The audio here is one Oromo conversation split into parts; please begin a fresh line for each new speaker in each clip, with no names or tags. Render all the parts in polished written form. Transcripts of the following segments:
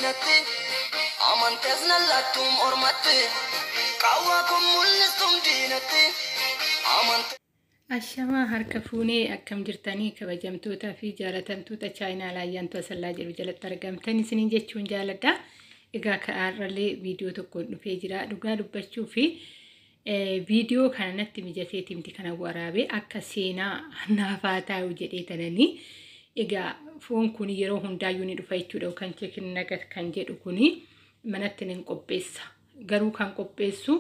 diinatti amanteesna lattum ormatti qawwaakum mul'istum diinatti amante.
Ashamaa harka fuunee akkam jirtanii kabajamtootaa fi jaalatamtoota chaayinaa laayyaantu asallaa jedhu jalatti argamtan isiniin jechuun jaaladha. Egaa ka'aarralee viidiyoo tokkoon dhufee jira. Dhugaa dubbachuu fi viidiyoo kanatti mijateetii miti kana waraabee akka seenaa naafaa taa'u jedhee tananii. Egaa foon kun yeroo hundaayyuu ni dhufa jechuudha. Kan cheekin nagat kan jedhu kuni manatti ni qopheessa. Garuu kan qopheessu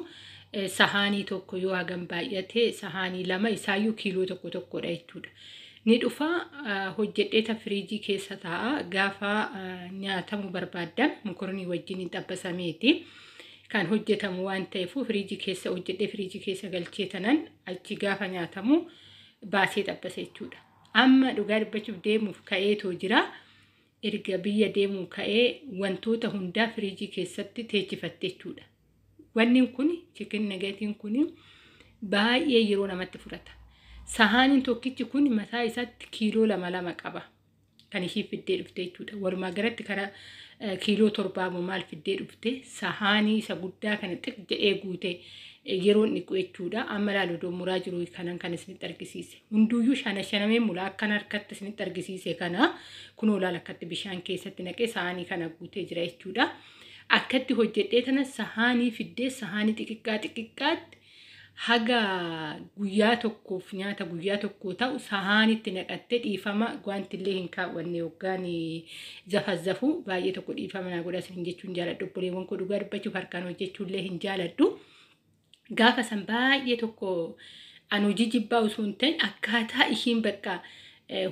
sahanii tokko yoo hagam baay'ate sahanii lama isaayyuu kiiloo tokkodha jechuudha. Ni dhufa hojjedheeta firiijii keessa taa'a gaafa nyaatamu barbaadan mokoronii wajjin hin xabbasameeti kan hojjetamu waan ta'eef firiijii keessa hojjedhee firiijii keessa galchee tanan achi gaafa nyaatamu baasee xabbasa jechuudha. Amma dhugaa dubbachuuf deemuuf ka'eetoo jira. Erga biyya deemuu ka'ee wantoota hundaa firiijii keessatti teechifatte jechuudha. Wanni kun chicken nagatiin kun baay'ee yeroo namatti fudhata. Sahaniin tokkichi kun mataa isaatti kiiloo lama qaba. Kan ishii fiddee dhufte jechuudha. Walumaa galatti karaa kiiloo 7 maal fiddee dhufte sahanii isa guddaa kana xiqqoo jedhee guute yeroo inni jechuudha. Amma laaloo muraa jiru kanan kan isinitti argisiise. Hunduuyyuu shanamee mulaa akkan harkatti isinitti argisiise kana kunoo laala akkatti bishaan keessatti naqee sahanii kana guutee jira jechuudha. Akkatti hojjedhee tana sahanii fiddee sahanii xixiqqaatti haga guyyaa tokkoof nyaata guyyaa tokko ta'u sahaniitti naqattee dhiifama gwaantillee hin kaawwanne yookaan zafazzafu baay'ee tokko dhiifama naa godha isin jechuun jaaladhu. Obboleewwan koo dhugaa dubbachuuf harkaan hojjechuullee hin jaaladhu. Gaafa san baay'ee tokko an hojii jibbaa osoo hin ta'in akkaataa ishiin bakka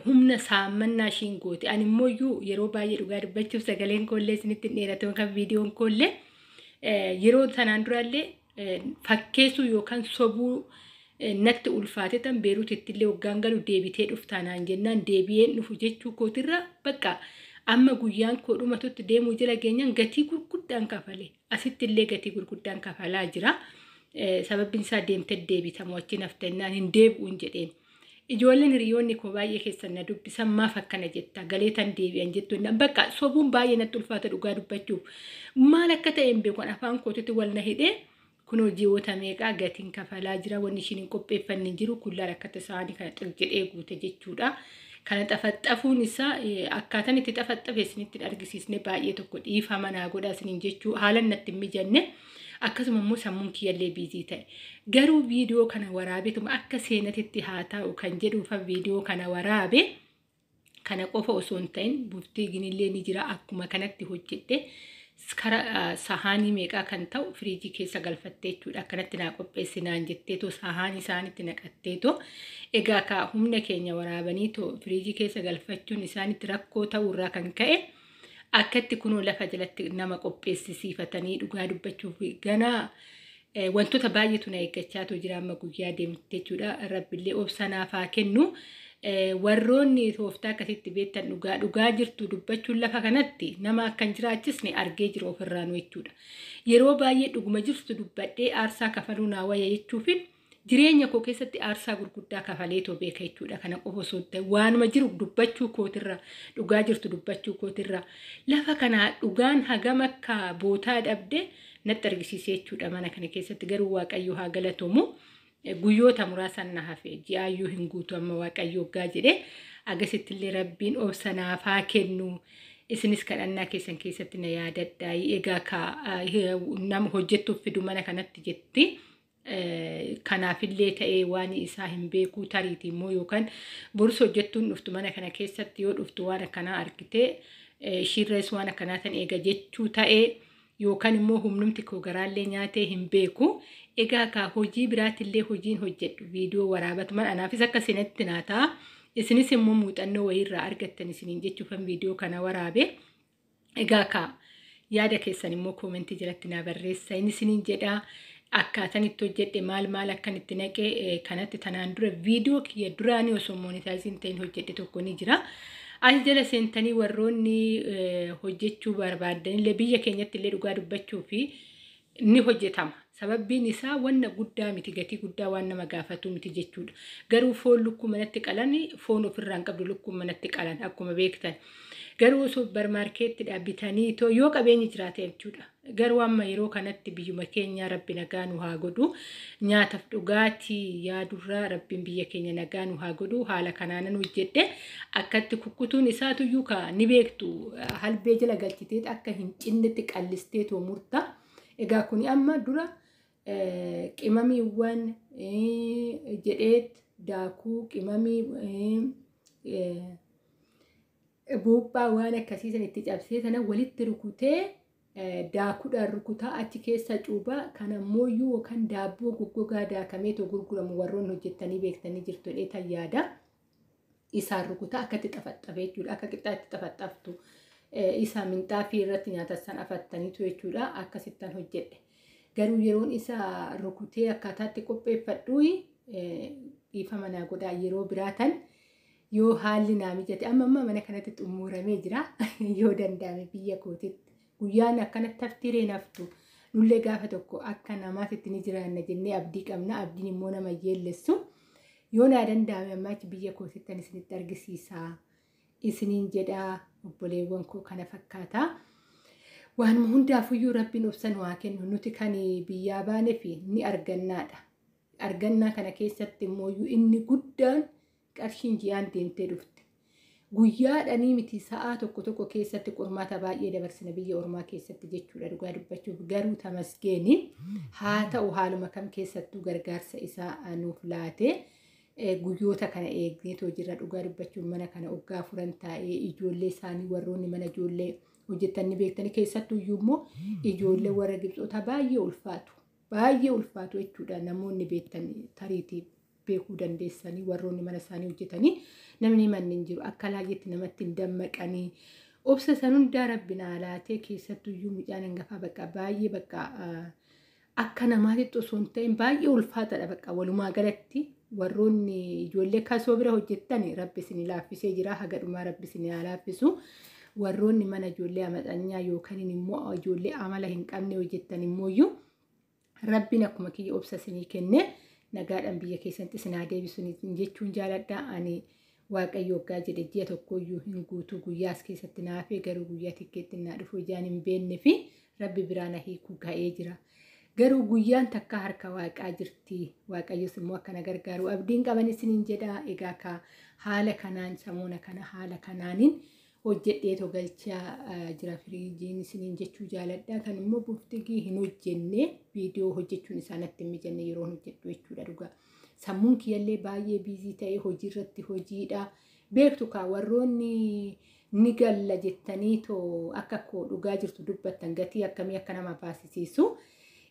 humna saammannaa ishiin goote. Ani immoo yeroo baay'ee dhugaa dubbachuuf sagaleen koollee isinitti dheeratu kan viidiyoon koollee yeroo sanaan durallee fakkeessuu yookaan sobuu natti ulfaate tan beeruutti illee waggaan galu deebitee dhuftaanaan jennaan deebi'een dhufu jechuu kootirra bakka amma guyyaan koo dhumatutti deemuu jala geenyaan gatii gurguddaan kafale. Asitti illee gatii gurguddaan kafalaa jira. Sababbiin isaa deemtee deebitamu achi naftannaan hin deebi'uun jedheen. Ijoolleen hiriyoonni koo baay'ee keessan na dubbisan maaf akkana jetta galeetan deebi'an jettuun bakka sobuun baay'ee natti ulfaata dhugaa dubbachuuf. Maal akka ta'e hin beeku afaan kootitti wal na hidhee kun hojiiwwan meeqaa gatiin kafalaa jira wanni ishiin hin qopheeffanne jiru kullaal akka tasaanii kana xiqqeedhee guute jechuudha. Kana xafaxafuun isaa akkaataan itti xafaxafe isinitti argisiisne baay'ee tokko dhiifama naa godha isiniin jechuu haalan natti hin mijanne. Akkasuma immoo sammuun kiyyallee biizii ta'e. Garuu viidiyoo kana waraabeetuma akka seenatitti haa ta'u kan jedhuufa viidiyoo kana waraabe kana qofa osoo hin ta'in buftee ginillee ni jira akkuma kanatti hojjedhe kara sahanii meeqaa kan ta'u firiijii keessa galfattee jechuudha. Akkanatti naa qopheessinaan jetteetoo sahanii isaanitti naqatteetoo egaa ka humna keenya waraabaniitoo firiijii keessa galfachuun isaanitti rakkoo ta'urraa kan ka'e. Akkatti kunoo lafa jalatti nama qopheessisiifatanii dhugaa dubbachuuf ganaa wantoota baay'eetu na eeggachaatu jira amma guyyaa deemte jechuudha. Rabbillee obsa naaf haa kennu. Warroonni tooftaa akkasitti beektan dhugaa jirtu dubbachuun lafa kanatti nama akkan jiraachisne argee jira ofirraanu jechuudha. Yeroo baay'ee dhuguma jirtu dubbadhee aarsaa kafaluu naa wayya jechuufin jireenya koo keessatti aarsaa gurguddaa kafaleetoo beeka jechuudha. Kana qofa osoo ta'e waanuma jiru dubbachuu kootirra dhugaa jirtu dubbachuu kootirra lafa kana dhugaan hagam akka bootaa dhabde natti argisiisee jechuudha. Mana kana keessatti garuu waaqayyo haa galatomu. Guyyoota muraasan na hafe ji'aayyuu hin guutu amma waaqayyo waggaa jedhe agasitti illee rabbiin obsa naaf haa kennu. Isinis kadhannaa keessan keessatti na yaadadhaa. Egaa ka nama hojjettuuf fidu mana kanatti jetti. Kanaafillee ta'ee waan isaa hin beeku tariiti immoo yookaan boris hojjettuun dhuftu mana kana keessatti yoo dhuftu waan akkanaa argite shirrees waan akkanaa tan eega jechuu ta'ee yookaan immoo humnumti koo garaallee nyaatee hin beeku. Egaa ka hojii biraatillee hojiin hojjedhu viidiyoo waraabatuman anaafis akka sinatti naataa isinis immoo muuxannoo wayiirraa argattan isiniin jechuufan viidiyoo kana waraabe. Egaa ka yaada keessan immoo koomentii jalatti naa barreessa isiniin jedhaa. Akkaataan itti hojjedhe maal akkan itti naqee kanatti tanaan dura viidiyoo kiyya duraanii osoo moonitaayiziin ta'in hojjedhe tokko ni jira. As jala seentanii warroonni hojjechuu barbaadanillee biyya keenyatti illee dhugaa dubbachuu fi ni hojjetama. Sababbiin isaa wanna guddaa miti gatii guddaa waan nama gaafatu miti jechuudha. Garuu foon lukkuu manatti qalan foon ofirraan qabdu lukkuu manatti qalan akkuma beektan. garuu supermarkeetti dhaabbitanii too yoo qabeenyi jiraate jechuudha. Garuu amma yeroo kanatti biyyuma keenya rabbi nagaa nu haa godhu. Nyaataaf dhugaatii yaadurraa rabbiin biyya keenya nagaa nu haa godhu. Haala kanaan hojjedhe akkatti kukkutuun isaatuyyuu ni beektu halbee jala galchitee akka hin cinnetti qallistee too murta. Egaa kuni amma dura qimamiiwwan jedheet daakuu qimamii buuphaa waan akkasiisan itti cabsee sana walitti rukutee daakuudhaan rukutaa achi keessa cuubaa kan ammoo kan daabboo goggogaa daakamee too gurguramu warroonni hojjettanii beektanii jirtu dheetan yaada isaan rukutaa akkatti xafaxafee jechuudha. Akka qixxaatti xafaxaftu isa minxaafii irratti nyaata san afattaniitu jechuudha. Akkasittan hojjedhe. Garuu yeroon isa rukutee akkaataatti qopheeffadhu ifa manaa godhaa yeroo biraatan yoo haalli naa mijate amma mana kanatti xumuramee jira yoo danda'ame biyya kootitti guyyaan akkanatti haftiree naftu nullee gaafa tokko akka namaatitti ni jiraanna jennee abdii qabna. Abdiin immoo nama yeellessu yoo naa danda'ame ammaachi biyya kootittan isinitti argisiisaa isiniin jedhaa obboleewwan koo kana fakkaata. Waanuma hundaafuyyuu rabbiin obsan waa kennu nuti kan biyyaa baane fi ni argannaadha. Argannaa kana keessatti immoo inni guddaan qarshiin jiyaan deemtee dhufte. Guyyaadhanii miti sa'aa tokko keessatti qormaata baay'ee dabarsina biyya ormaa keessatti jechuudha dhugaa dubbachuuf. Garuu tamasgeeni haa ta'u haaluma kam keessattuu gargaarsa isaa nuuf laate guyyoota kana eegneetoo jirra dhugaa dubbachuuf. Mana kana oggaa furan taa'ee ijoollee isaanii warroonni mana ijoollee hojjettanii beektanii keessattuu immoo ijoollee warra Gibxoota baay'ee ulfaatu jechuudha. Namoonni beektan tariitii beekuu dandeessanii warroonni mana isaanii hojjetanii namni manni hin jiru akka laayyeetti namatti hin dammaqanii obsa san hundaa rabbina laatee keessattuu mucaan hangafaa baay'ee akka namaatti osoo hin ta'in baay'ee ulfaataadha walumaa galatti warroonni ijoollee kasoo bira hojjettan rabbi isin laaffisee jira haga dhumaa rabbi isin laaffisu. Warroonni mana ijoollee amaxanyaa yookaan immoo ijoollee amala hin qabne hojjettan immoo rabbiin akkuma kiyya obsa isinii kenne nagaadhaan biyya keessatti isin haa deebisuun jechuun jaaladha. Ani waaqayyo waggaa jedhe ji'a tokkoyyuu hin guutuu guyyaas keessatti naafee garuu guyyaa tikkeetti naa dhufu ijaan hin beenne fi rabbi biraan hiikuu ga'ee jira. Garuu guyyaan takka harka waaqaa jirti. Waaqayyos immoo akkana gargaaru abdiin qaban isiniin jedha. Egaa haala kanaan samuuna kana haala kanaaniin hojjedhee galchaa jira firiijiin isiniin jechuu jaaladha. Kan immoo buftigii hin hojjenne viidiyoo hojjechuun isaanitti hin mijanne yeroo hojjedhu jechuudha dhugaa. Sammuun kiyyallee baay'ee biizii ta'ee hojii irratti hojiidha. Beektu warroonni ni galla jettanii too akka koo dhugaa jirtu dubbattan gatii akkamii akka nama baasisiisu.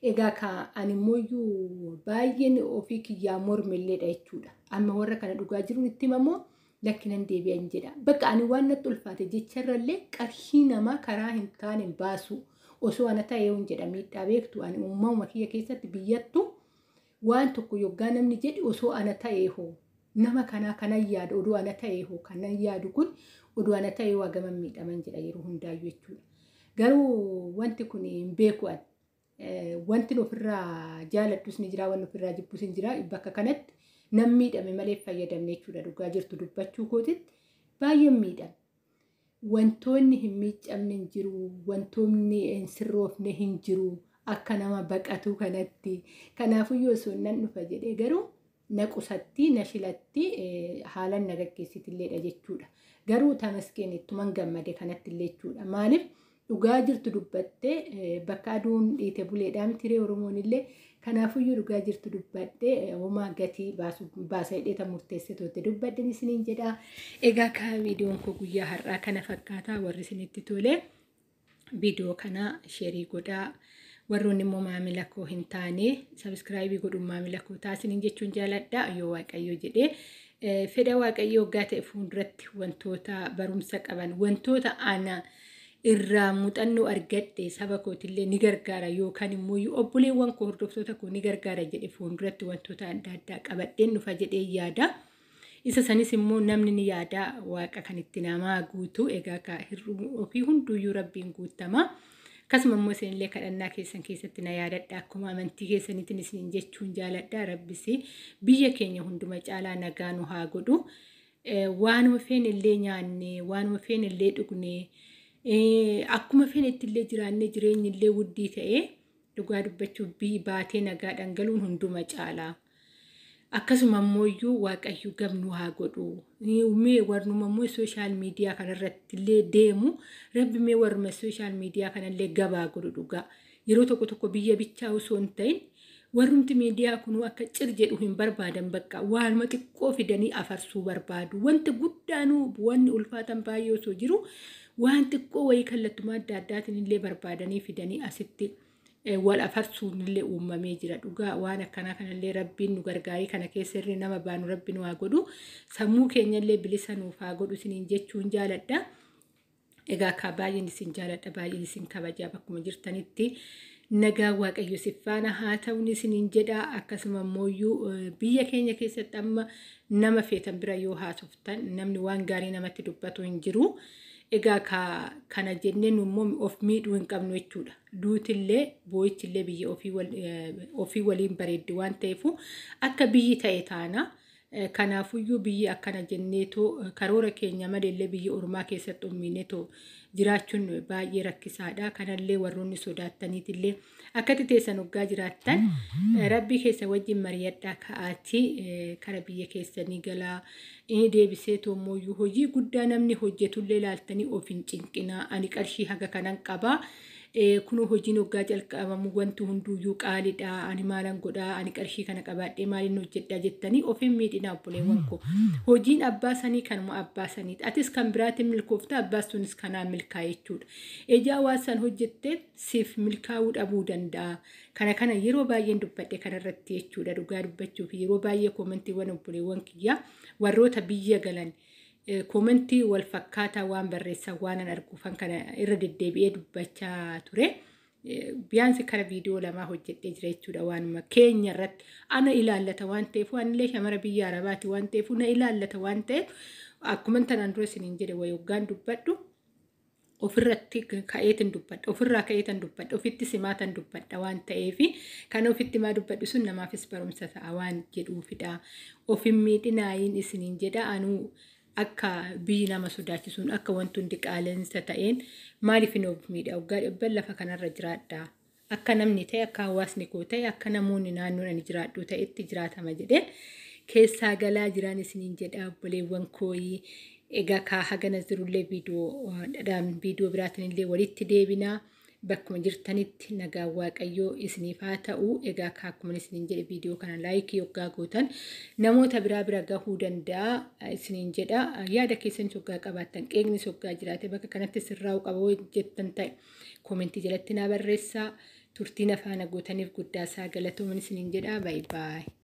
Egaa ani immoo baay'een ofii kiyyaa mormilleedha jechuudha. Amma warra kana dhugaa jiruun itti himamoo lakkinan deebi'an jedha. Ani waan natti ulfaate jecharrallee qarshii namaa karaa hin taane baasu osoo ana ta'ee hin jedha miidhaa beektu. Ani uumama kiyya keessatti biyyattu waan tokko yoggaa namni jedhi osoo ana ta'ee hoo nama kanaa kanan yaadu oduu ana ta'ee hoo kanan yaadu kun oduu ana ta'ee waa gaman miidhaman jedha yeroo hundaayyuu jechuudha. Garuu wanti kun hin beeku wanti ofirraa jaaladhus ni jira wanti ofirraa jibbus ni jira. Bakka kanatti nam miidhame malee fayyadamne jechuudha dhugaa jirtu dubbachuu kootitti baay'ee miidhame. Wantoonni hin miicamne hin jiru, wantoonni hin sirroofne hin jiru akka nama baqatu kanatti. Kanaafuu osoo nan dhufa jedhee garuu na qusatti na shilatti haalan na gaggeessitilleedha jechuudha. Garuu tamasgeen ittuman gammade kanatti illee jechuudha. Maaliif dhugaa jirtu dubbattee bakka aduun dhiite buleedhaa miti Oromoon illee. Kanaafuu dhugaa jirtu dubbadhee homaa gatii baasa hidheeta murteessee toote dubbadheen isiniin jedha. Egaa viidiyoon koo guyyaa har'aa kana fakkaata. Warri isinitti tole viidiyoo kana sheerii godhaa. Warroonni immoo maamila koo hin taane sabiskiraayibii godhuun maamila koo taasiniin jechuun jaaladha. Yoo waaqayyo jedhee fedha waaqayyo waggaa ta'e fuulduratti wantoota barumsa qaban wantoota ana irraa muuxannoo argadhe saba kootillee ni gargaara yookaan immoo obboleewwan koo hordoftoota koo ni gargaara jedhe fuulduratti wantoota adda addaa qabadheen dhufa jedhee yaada. Isa sanis immoo namni ni yaada waaqa kan itti namaa guutu. Egaa hir'uu ofii hunduuyyuu rabbiin guutama. Akkasuma immoo isinillee kadhannaa keessan keessatti na yaadadha. Akkuma amantii keessaniitiin isiniin jechuun jaaladha. Rabbisi biyya keenya hunduma caalaa nagaa nu haa godhu. waanuma feene illee nyaanne waanuma feene illee dhugne akkuma feene itti illee jiraanne jireenyi illee wuddii ta'ee dhugaa dubbachuuf baatee nagaa dhangaluun hunduma caalaa. Akkasuma immoo waaqayyo gamnu haa godhu. Mee warnuma immoo social media kanarratti illee deemu rabbi mee warma social media kanallee gabaa godhu dhugaa. Yeroo tokko biyya bichaa osoo hin ta'in warrumti miidiyaa kunuu akka cir jedhu hin barbaadan bakka waanuma xiqqoo fidanii afarsuu barbaadu. Wanti guddaanuu wanni ulfaatan baay'ee osoo jiru waan xiqqoo wayii kallattumaa adda addaatiin illee barbaadanii fidanii asitti wal afarsuun illee uumamee jira dhugaa. Waan akkanaa kanallee rabbiin nu gargaarii kana keessa irree nama baanu rabbiin waa godhu sammuu keenya illee bilisa nuuf haa godhu isiniin jechuun jaaladha. Egaa akka baay'een isin jaaladha baay'een isin kabajaa bakkuma jirtanitti nagaa waaqayyo sifaana haa ta'uun isiniin jedha. Akkasuma immoo biyya keenya keessatti amma nama feetan bira yoo haasoftan namni waan gaarii namatti dubbatu hin jiru. Egaa kana jennee immoo of miidhuu hin qabnu jechuudha. Duutillee boo'ichillee biyya ofii waliin bareeddi waan ta'eef akka biyyi ta'e taana. Kanaafuyyuu biyyi akkana jenneetoo karoora keenya malee biyya ormaa keessatti ummineetoo jiraachuun baay'ee rakkisaadha. Kanallee warroonni sodaattaniitillee akkatti teessan hoggaa jiraattan rabbii keessa wajjin mari'adhaa ka'aatii kara biyya keessanii galaa inni deebiseetoo immoo hojii guddaa namni hojjetullee ilaaltanii of hin cinqinaa. Ani qarshii haga kanan qabaa. Kunoo hojiin hoggaa jalqabamu wanti hunduuyyuu qaaliidha. Ani maalan godhaa ani qarshii kana qabaadhee maaliin hojjedhaa jettanii ofiin miidhinaa obboleewwan koo. Hojiin abbaa sanii kanuma abbaa saniiti. Atis kan biraatiin milkoofta abbaas sunis kanaan milkaa jechuudha. Ejaa waan san hojjettee siif milkaa'uu dhabuu danda'a. Kana yeroo baay'een dubbadhe kanarratti jechuudha. Dhugaa dubbachuuf yeroo baay'ee koomentiiwwan obboleewwan kiyyaa warroota biyya galan komentii wal fakkaataa waan barreessan waan arguufan kana irra deddeebi'ee dubbachaa ture. Biyaansi kana viidiyoo lamaa hojjedhee jira jechuudha. Waanuma keenya irratti ana ilaallata waan ta'eef waanillee shamara biyya arabaati waan ta'eef na ilaallata waan ta'eef akkuma tanaan dura isiniin jedhe wayoggaan dubbadhu ofirratti ka'eetin dubbadha ofirraa ka'eetan dubbadha ofitti simaatan dubbadha waan ta'eef kana ofitti maa dubbadhu sun namaafis barumsa ta'a waan jedhuufidha. Ofin miidhinaayin isiniin jedha anuu akka biyyi nama sodaachisuun akka wanti hundi qaala'insa ta'een maaliif hin of miidha hoggaa dhibban lafa kanarra jiraadha. Akka namni ta'e akka hawaasni koo ta'e akka namoonni naannoon ani jiraadhu ta'etti jiraatama jedheen keessaa galaa jiraan isiniin jedha obboleewwan kooyi. Egaa hagana jirullee viidiyoo biraatiin illee walitti deebinaa. Bakkuma jirtanitti nagaa waaqayyoo isiniif haa ta'u. Egaa akkuma isiniin jedhe viidiyoo kana laayikii hoggaa gootan namoota bira gahuu danda'a isiniin jedha. Yaada keessan hoggaa qabaattan qeeqnis hoggaa jiraate bakka kanatti sirraa'uu qaba jettan ta'e koomentii jalatti naa barreessaa. Turtiin afaan gootaniif guddaa isaa galatoomaa isiniin jedha. Baay'ee.